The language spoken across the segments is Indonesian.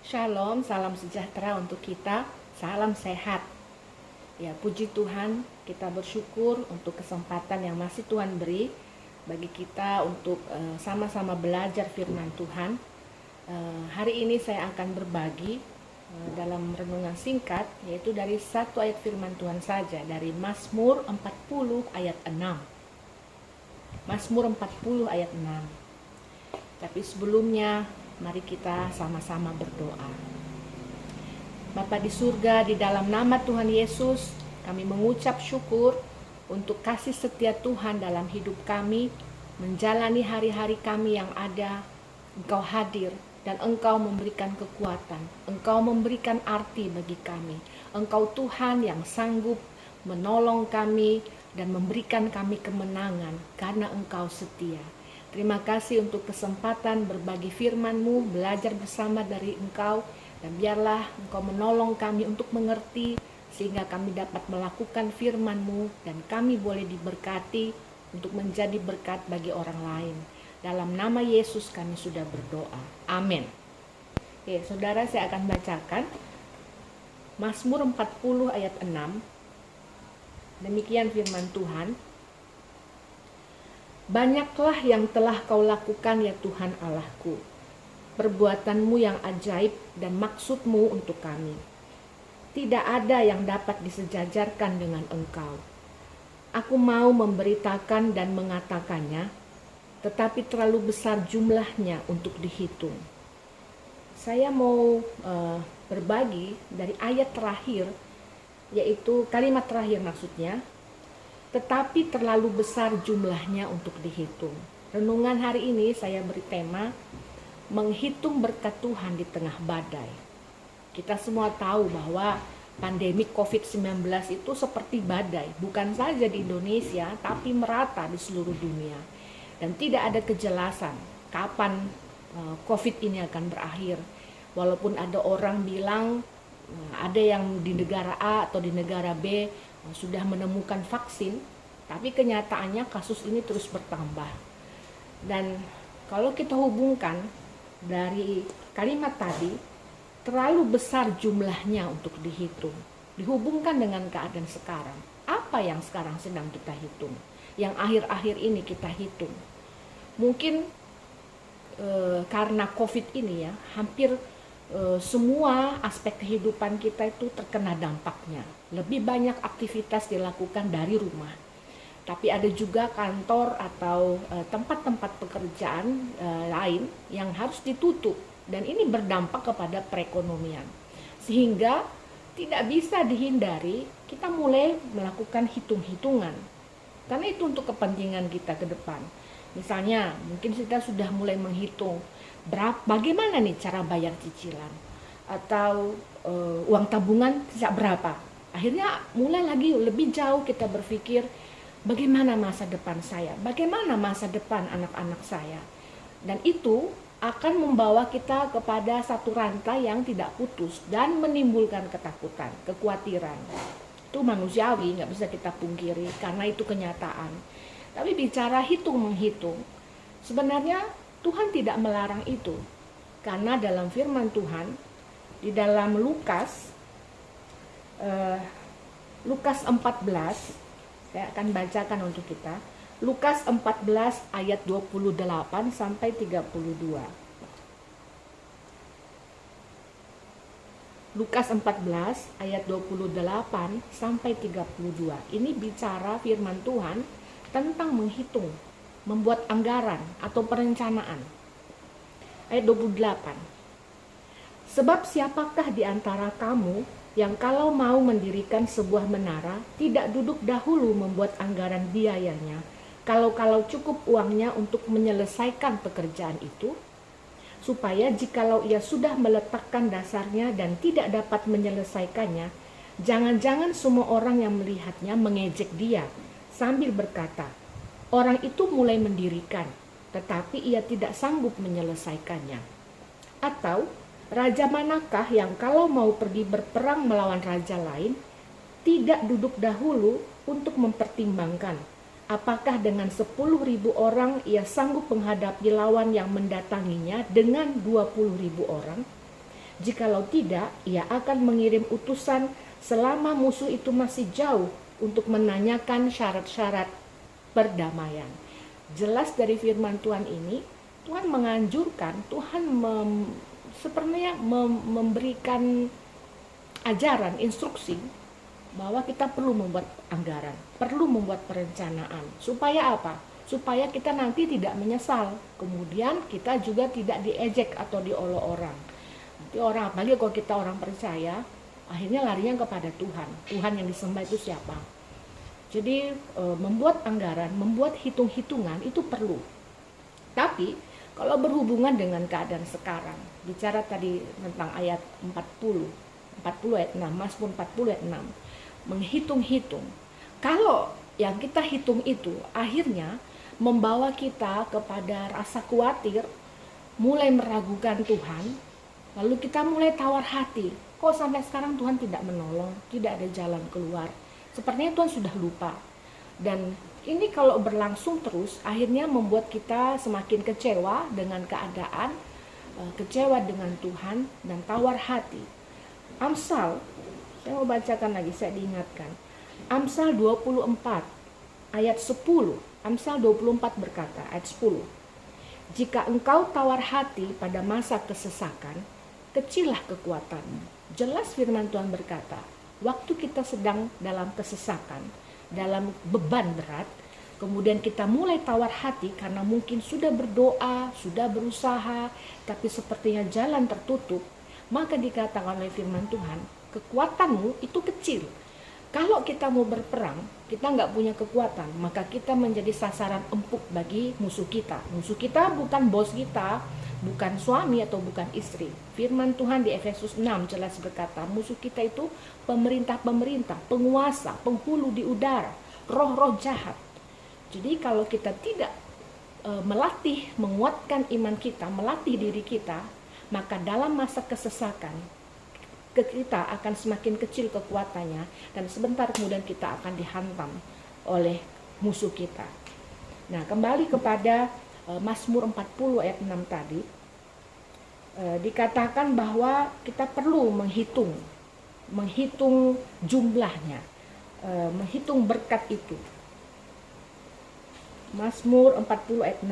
Shalom, salam sejahtera untuk kita, salam sehat. Ya, puji Tuhan, kita bersyukur untuk kesempatan yang masih Tuhan beri bagi kita untuk sama-sama belajar firman Tuhan. Hari ini saya akan berbagi dalam renungan singkat, yaitu dari satu ayat firman Tuhan saja, dari Mazmur 40 ayat 6. Mazmur 40 ayat 6. Tapi sebelumnya, mari kita sama-sama berdoa. Bapa di surga, di dalam nama Tuhan Yesus, kami mengucap syukur untuk kasih setia Tuhan dalam hidup kami, menjalani hari-hari kami yang ada. Engkau hadir dan Engkau memberikan kekuatan, Engkau memberikan arti bagi kami. Engkau Tuhan yang sanggup menolong kami dan memberikan kami kemenangan karena Engkau setia. Terima kasih untuk kesempatan berbagi firman-Mu, belajar bersama dari Engkau, dan biarlah Engkau menolong kami untuk mengerti, sehingga kami dapat melakukan firman-Mu, dan kami boleh diberkati untuk menjadi berkat bagi orang lain. Dalam nama Yesus kami sudah berdoa. Amin. Oke, saudara, saya akan bacakan Mazmur 40 ayat 6. Demikian firman Tuhan. Banyaklah yang telah Kau lakukan ya Tuhan Allahku, perbuatan-Mu yang ajaib dan maksud-Mu untuk kami. Tidak ada yang dapat disejajarkan dengan Engkau. Aku mau memberitakan dan mengatakannya, tetapi terlalu besar jumlahnya untuk dihitung. Saya mau berbagi dari ayat terakhir, yaitu kalimat terakhir maksudnya, tetapi terlalu besar jumlahnya untuk dihitung. Renungan hari ini saya beri tema menghitung berkat Tuhan di tengah badai. Kita semua tahu bahwa pandemi COVID-19 itu seperti badai, bukan saja di Indonesia tapi merata di seluruh dunia. Dan tidak ada kejelasan kapan COVID ini akan berakhir. Walaupun ada orang bilang ada yang di negara A atau di negara B sudah menemukan vaksin, tapi kenyataannya kasus ini terus bertambah. Dan kalau kita hubungkan dari kalimat tadi, terlalu besar jumlahnya untuk dihitung, dihubungkan dengan keadaan sekarang. Apa yang sekarang sedang kita hitung, yang akhir-akhir ini kita hitung? Mungkin karena COVID ini ya, hampir semua aspek kehidupan kita itu terkena dampaknya. Lebih banyak aktivitas dilakukan dari rumah. Tapi ada juga kantor atau tempat-tempat pekerjaan lain yang harus ditutup. Dan ini berdampak kepada perekonomian. Sehingga tidak bisa dihindari, kita mulai melakukan hitung-hitungan. Karena itu untuk kepentingan kita ke depan. Misalnya, mungkin kita sudah mulai menghitung bagaimana nih cara bayar cicilan, atau uang tabungan sejak berapa. Akhirnya mulai lagi lebih jauh kita berpikir bagaimana masa depan saya, bagaimana masa depan anak-anak saya. Dan itu akan membawa kita kepada satu rantai yang tidak putus dan menimbulkan ketakutan, kekhawatiran. Itu manusiawi, nggak bisa kita pungkiri karena itu kenyataan. Tapi bicara hitung-menghitung, sebenarnya Tuhan tidak melarang itu. Karena dalam firman Tuhan, di dalam Lukas 14, saya akan bacakan untuk kita. Lukas 14 ayat 28 sampai 32. Lukas 14 ayat 28 sampai 32. Ini bicara firman Tuhan tentang menghitung, membuat anggaran atau perencanaan. Ayat 28. Sebab siapakah di antara kamu yang kalau mau mendirikan sebuah menara tidak duduk dahulu membuat anggaran biayanya, kalau cukup uangnya untuk menyelesaikan pekerjaan itu, supaya jikalau ia sudah meletakkan dasarnya dan tidak dapat menyelesaikannya, jangan-jangan semua orang yang melihatnya mengejek dia sambil berkata, orang itu mulai mendirikan, tetapi ia tidak sanggup menyelesaikannya. Atau, raja manakah yang kalau mau pergi berperang melawan raja lain, tidak duduk dahulu untuk mempertimbangkan, apakah dengan 10.000 orang ia sanggup menghadapi lawan yang mendatanginya dengan 20.000 orang? Jikalau tidak, ia akan mengirim utusan selama musuh itu masih jauh untuk menanyakan syarat-syarat perdamaian. Jelas dari firman Tuhan ini, Tuhan menganjurkan, Tuhan sepertinya memberikan ajaran, instruksi bahwa kita perlu membuat anggaran, perlu membuat perencanaan. Supaya apa? Supaya kita nanti tidak menyesal. Kemudian kita juga tidak diejek atau diolok orang. Nanti orang, apalagi kalau kita orang percaya, akhirnya larinya kepada Tuhan. Tuhan yang disembah itu siapa? Jadi membuat anggaran, membuat hitung-hitungan itu perlu. Tapi kalau berhubungan dengan keadaan sekarang, bicara tadi tentang ayat 40 ayat 6, Mazmur 40 ayat 6, menghitung-hitung. Kalau yang kita hitung itu akhirnya membawa kita kepada rasa khawatir, mulai meragukan Tuhan, lalu kita mulai tawar hati. Kok sampai sekarang Tuhan tidak menolong, tidak ada jalan keluar. Sepertinya Tuhan sudah lupa. Dan ini kalau berlangsung terus, akhirnya membuat kita semakin kecewa dengan keadaan, kecewa dengan Tuhan, dan tawar hati. Amsal, saya mau bacakan lagi, saya diingatkan. Amsal 24 ayat 10. Amsal 24 berkata, ayat 10. Jika engkau tawar hati pada masa kesesakan, kecillah kekuatanmu. Jelas firman Tuhan berkata, waktu kita sedang dalam kesesakan, dalam beban berat, kemudian kita mulai tawar hati karena mungkin sudah berdoa, sudah berusaha, tapi sepertinya jalan tertutup, maka dikatakan oleh firman Tuhan, kekuatanmu itu kecil. Kalau kita mau berperang, kita nggak punya kekuatan, maka kita menjadi sasaran empuk bagi musuh kita. Musuh kita bukan bos kita, bukan suami atau bukan istri. Firman Tuhan di Efesus 6 jelas berkata, musuh kita itu pemerintah-pemerintah, penguasa, penghulu di udara, roh-roh jahat. Jadi kalau kita tidak melatih, menguatkan iman kita, melatih diri kita, maka dalam masa kesesakan, kita akan semakin kecil kekuatannya, dan sebentar kemudian kita akan dihantam oleh musuh kita. Nah, kembali kepada Mazmur 40 ayat 6 tadi, dikatakan bahwa kita perlu menghitung jumlahnya, menghitung berkat itu. Mazmur 40 ayat 6.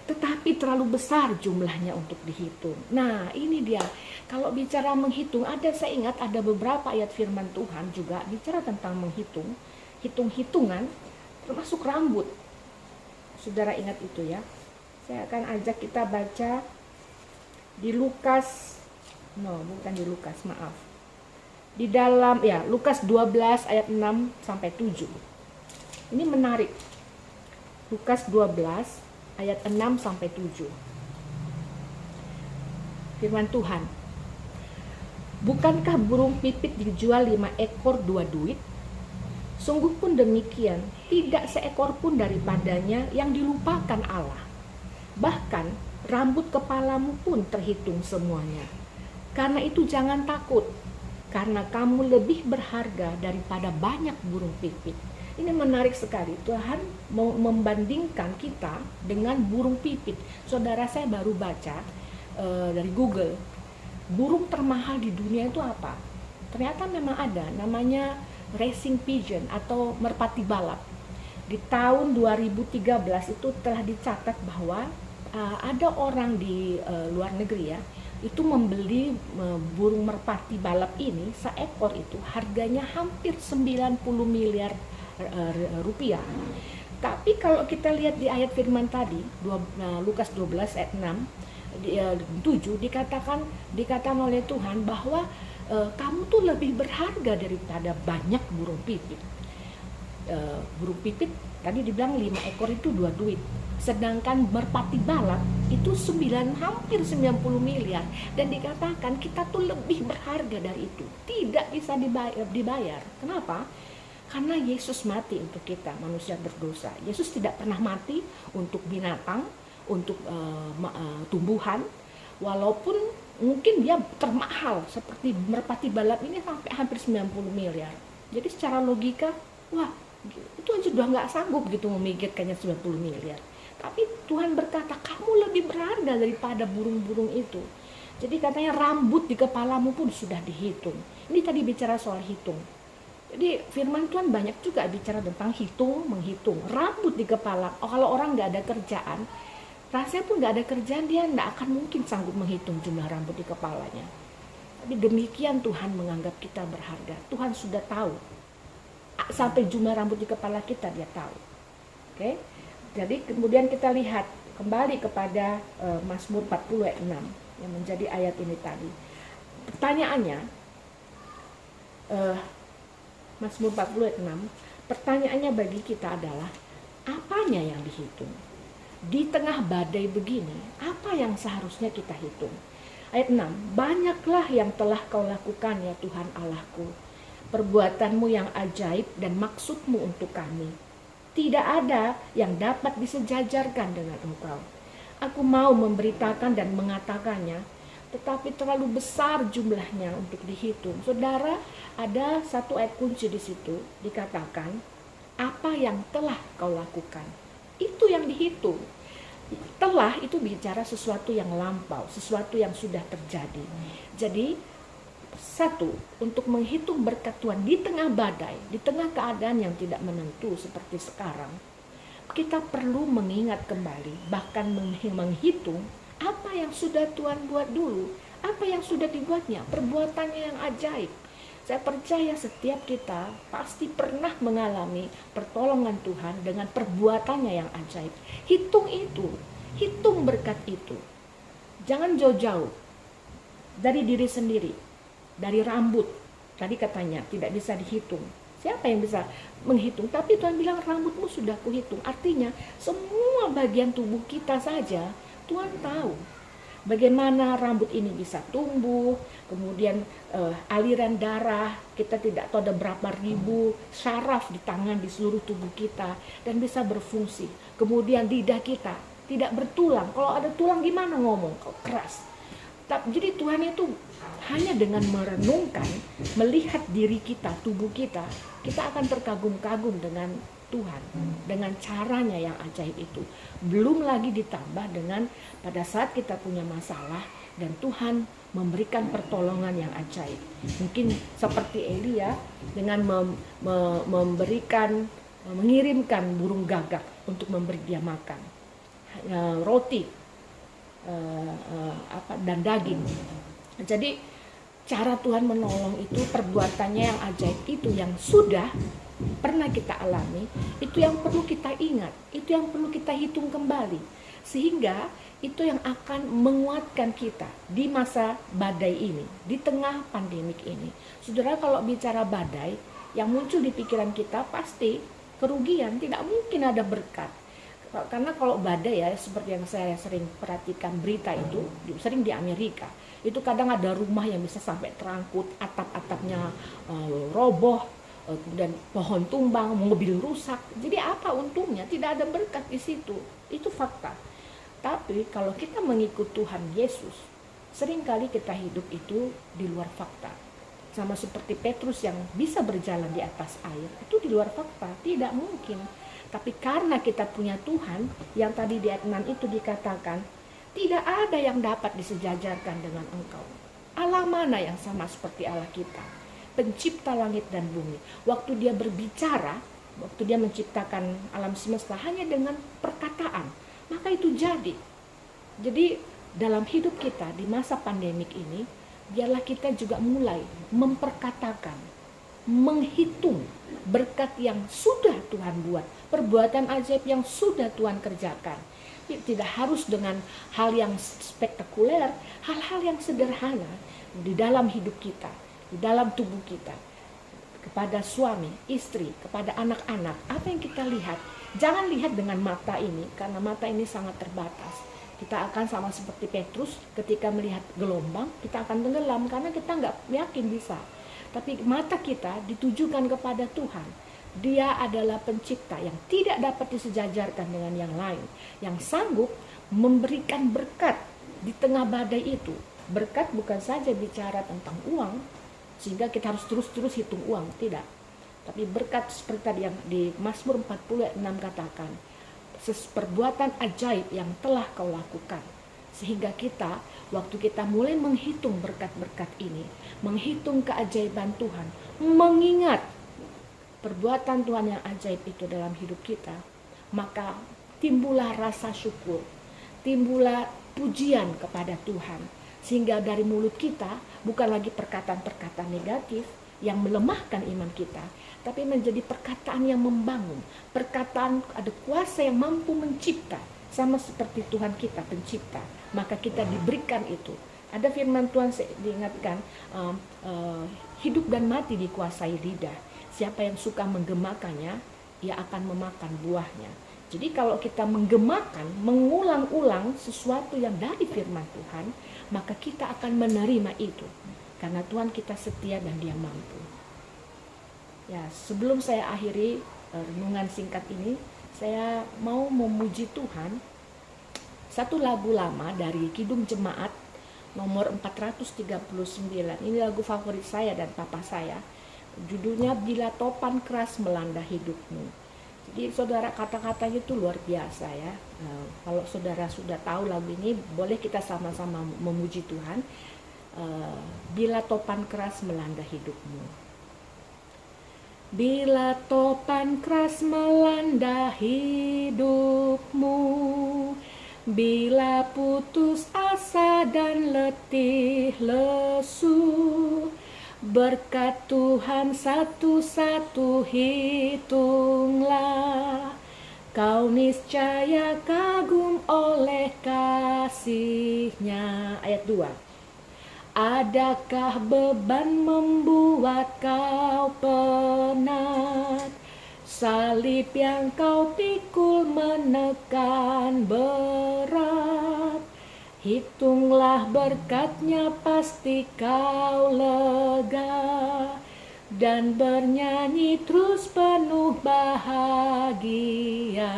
Tetapi terlalu besar jumlahnya untuk dihitung. Nah, ini dia. Kalau bicara menghitung, saya ingat ada beberapa ayat firman Tuhan juga bicara tentang menghitung, hitung-hitungan, termasuk rambut. Saudara ingat itu ya. Saya akan ajak kita baca di Lukas, Di dalam, Lukas 12 ayat 6 sampai 7. Ini menarik. Lukas 12 ayat 6 sampai 7. Firman Tuhan. Bukankah burung pipit dijual 5 ekor 2 duit? Sungguh pun demikian, tidak seekor pun daripadanya yang dilupakan Allah. Bahkan rambut kepalamu pun terhitung semuanya. Karena itu jangan takut, karena kamu lebih berharga daripada banyak burung pipit. Ini menarik sekali, Tuhan mau membandingkan kita dengan burung pipit. Saudara, saya baru baca dari Google, burung termahal di dunia itu apa? Ternyata memang ada, namanya racing pigeon atau merpati balap. Di tahun 2013 itu telah dicatat bahwa ada orang di luar negeri ya, itu membeli burung merpati balap ini, seekor itu harganya hampir 90 miliar rupiah. Tapi kalau kita lihat di ayat firman tadi, Lukas 12 ayat 7 dikatakan oleh Tuhan bahwa kamu tuh lebih berharga daripada banyak burung pipit. Burung pipit tadi dibilang 5 ekor itu 2 duit. Sedangkan merpati balap itu hampir 90 miliar. Dan dikatakan kita tuh lebih berharga dari itu. Tidak bisa dibayar. Kenapa? Karena Yesus mati untuk kita, manusia berdosa. Yesus tidak pernah mati untuk binatang, untuk tumbuhan. Walaupun mungkin dia termahal, seperti merpati balap ini sampai hampir 90 miliar. Jadi secara logika, wah itu aja udah gak sanggup gitu memikirkannya 90 miliar. Tapi Tuhan berkata, kamu lebih berharga daripada burung-burung itu. Jadi katanya rambut di kepalamu pun sudah dihitung. Ini tadi bicara soal hitung. Jadi firman Tuhan banyak juga bicara tentang menghitung. Rambut di kepala, kalau orang nggak ada kerjaan, rasanya pun nggak ada kerjaan, dia nggak akan mungkin sanggup menghitung jumlah rambut di kepalanya. Tapi demikian Tuhan menganggap kita berharga. Tuhan sudah tahu. Sampai jumlah rambut di kepala kita dia tahu. Oke? Jadi kemudian kita lihat kembali kepada Mazmur 40 ayat 6 yang menjadi ayat ini tadi. Pertanyaannya, Mazmur 40 ayat 6, pertanyaannya bagi kita adalah, apanya yang dihitung? Di tengah badai begini, apa yang seharusnya kita hitung? Ayat 6, banyaklah yang telah kau lakukan ya Tuhan Allahku, perbuatanmu yang ajaib dan maksudmu untuk kami. Tidak ada yang dapat disejajarkan dengan engkau. Aku mau memberitakan dan mengatakannya, tetapi terlalu besar jumlahnya untuk dihitung. Saudara, ada satu ayat kunci di situ dikatakan, apa yang telah kau lakukan. Itu yang dihitung. Telah itu bicara sesuatu yang lampau, sesuatu yang sudah terjadi. Jadi, satu, untuk menghitung berkat Tuhan di tengah badai, di tengah keadaan yang tidak menentu seperti sekarang, kita perlu mengingat kembali, bahkan menghitung apa yang sudah Tuhan buat dulu, apa yang sudah dibuatnya, perbuatannya yang ajaib. Saya percaya setiap kita pasti pernah mengalami pertolongan Tuhan dengan perbuatannya yang ajaib. Hitung itu, hitung berkat itu. Jangan jauh-jauh dari diri sendiri, dari rambut. Tadi katanya tidak bisa dihitung. Siapa yang bisa menghitung? Tapi Tuhan bilang rambutmu sudah kuhitung. Artinya semua bagian tubuh kita saja Tuhan tahu bagaimana rambut ini bisa tumbuh, kemudian aliran darah, kita tidak tahu ada berapa ribu syaraf di tangan, di seluruh tubuh kita, dan bisa berfungsi. Kemudian lidah kita tidak bertulang, kalau ada tulang gimana ngomong, kalau keras. Jadi Tuhan itu hanya dengan merenungkan, melihat diri kita, tubuh kita, kita akan terkagum-kagum dengan Tuhan, dengan caranya yang ajaib itu. Belum lagi ditambah dengan pada saat kita punya masalah dan Tuhan memberikan pertolongan yang ajaib. Mungkin seperti Elia dengan mengirimkan burung gagak untuk memberi dia makan, roti dan daging. Jadi cara Tuhan menolong itu, perbuatannya yang ajaib itu yang sudah pernah kita alami, itu yang perlu kita ingat, itu yang perlu kita hitung kembali, sehingga itu yang akan menguatkan kita di masa badai ini, di tengah pandemik ini. Saudara, kalau bicara badai, yang muncul di pikiran kita pasti kerugian, tidak mungkin ada berkat. Karena kalau badai ya, seperti yang saya sering perhatikan berita itu, sering di Amerika, itu kadang ada rumah yang bisa sampai terangkut, atap-atapnya roboh, dan pohon tumbang, mobil rusak. Jadi apa untungnya? Tidak ada berkat di situ. Itu fakta. Tapi kalau kita mengikut Tuhan Yesus, seringkali kita hidup itu di luar fakta. Sama seperti Petrus yang bisa berjalan di atas air, itu di luar fakta, tidak mungkin. Tapi karena kita punya Tuhan, yang tadi di ayat 6 itu dikatakan, tidak ada yang dapat disejajarkan dengan engkau. Allah mana yang sama seperti Allah kita? Pencipta langit dan bumi. Waktu dia berbicara, waktu dia menciptakan alam semesta hanya dengan perkataan, maka itu jadi. Jadi dalam hidup kita di masa pandemik ini, biarlah kita juga mulai memperkatakan, menghitung berkat yang sudah Tuhan buat, perbuatan ajaib yang sudah Tuhan kerjakan. Tidak harus dengan hal yang spektakuler, hal-hal yang sederhana di dalam hidup kita, di dalam tubuh kita, kepada suami, istri, kepada anak-anak. Apa yang kita lihat, jangan lihat dengan mata ini, karena mata ini sangat terbatas. Kita akan sama seperti Petrus, ketika melihat gelombang, kita akan tenggelam, karena kita nggak yakin bisa. Tapi mata kita ditujukan kepada Tuhan. Dia adalah pencipta yang tidak dapat disejajarkan dengan yang lain, yang sanggup memberikan berkat di tengah badai itu. Berkat bukan saja bicara tentang uang, sehingga kita harus terus-terus hitung uang, tidak. Tapi berkat seperti tadi yang di Mazmur 40 ayat 6 katakan, perbuatan ajaib yang telah kau lakukan, sehingga kita Waktu kita mulai menghitung berkat-berkat ini, menghitung keajaiban Tuhan, mengingat perbuatan Tuhan yang ajaib itu dalam hidup kita, maka timbullah rasa syukur, timbullah pujian kepada Tuhan. Sehingga dari mulut kita bukan lagi perkataan-perkataan negatif yang melemahkan iman kita, tapi menjadi perkataan yang membangun. Perkataan ada kuasa yang mampu mencipta, sama seperti Tuhan kita pencipta. Maka kita diberikan itu. Ada firman Tuhan diingatkan, hidup dan mati dikuasai lidah. Siapa yang suka menggemakannya, ia akan memakan buahnya. Jadi kalau kita menggemakan, mengulang-ulang sesuatu yang dari firman Tuhan, maka kita akan menerima itu. Karena Tuhan kita setia dan Dia mampu. Ya, sebelum saya akhiri renungan singkat ini, saya mau memuji Tuhan. Satu lagu lama dari Kidung Jemaat nomor 439. Ini lagu favorit saya dan papa saya. Judulnya Bila Topan Keras Melanda Hidupmu. Jadi saudara, kata-katanya itu luar biasa ya. Kalau saudara sudah tahu lagu ini, boleh kita sama-sama memuji Tuhan. Bila topan keras melanda hidupmu. Bila topan keras melanda hidupmu, bila putus asa dan letih lesu, berkat Tuhan satu-satu hitunglah, kau niscaya kagum oleh kasih-Nya. Ayat 2. Adakah beban membuat kau penat? Salib yang kau pikul menekan berat. Hitunglah berkat-Nya, pasti kau lega, dan bernyanyi terus penuh bahagia.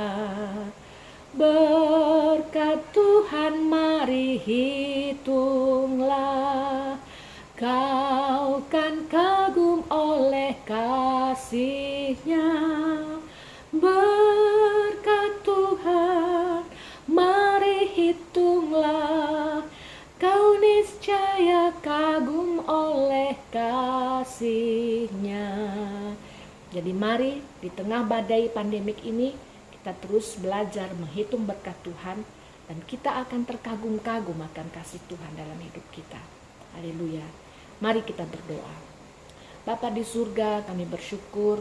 Berkat Tuhan mari hitunglah, kau kan kagum oleh kasih-Nya. Berkat Tuhan mari hitunglah, kau niscaya kagum oleh kasih-Nya. Jadi mari di tengah badai pandemik ini kita terus belajar menghitung berkat Tuhan, dan kita akan terkagum-kagum akan kasih Tuhan dalam hidup kita. Haleluya. Mari kita berdoa. Bapa di surga, kami bersyukur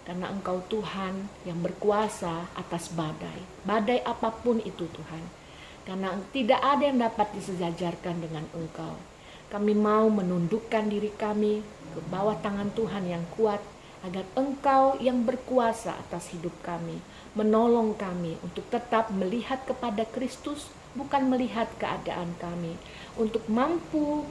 karena Engkau Tuhan yang berkuasa atas badai. Badai apapun itu Tuhan. Karena tidak ada yang dapat disejajarkan dengan Engkau. Kami mau menundukkan diri kami ke bawah tangan Tuhan yang kuat, agar Engkau yang berkuasa atas hidup kami menolong kami untuk tetap melihat kepada Kristus, bukan melihat keadaan kami, untuk mampu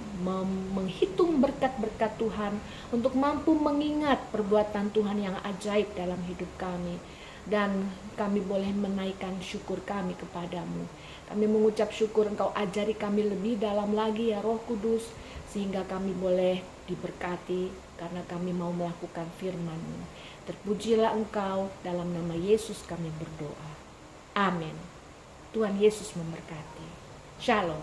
menghitung berkat-berkat Tuhan, untuk mampu mengingat perbuatan Tuhan yang ajaib dalam hidup kami, dan kami boleh menaikkan syukur kami kepadamu. Kami mengucap syukur Engkau ajari kami lebih dalam lagi ya Roh Kudus, sehingga kami boleh diberkati karena kami mau melakukan firman-Mu. Terpujilah Engkau, dalam nama Yesus kami berdoa. Amin. Tuhan Yesus memberkati. Shalom.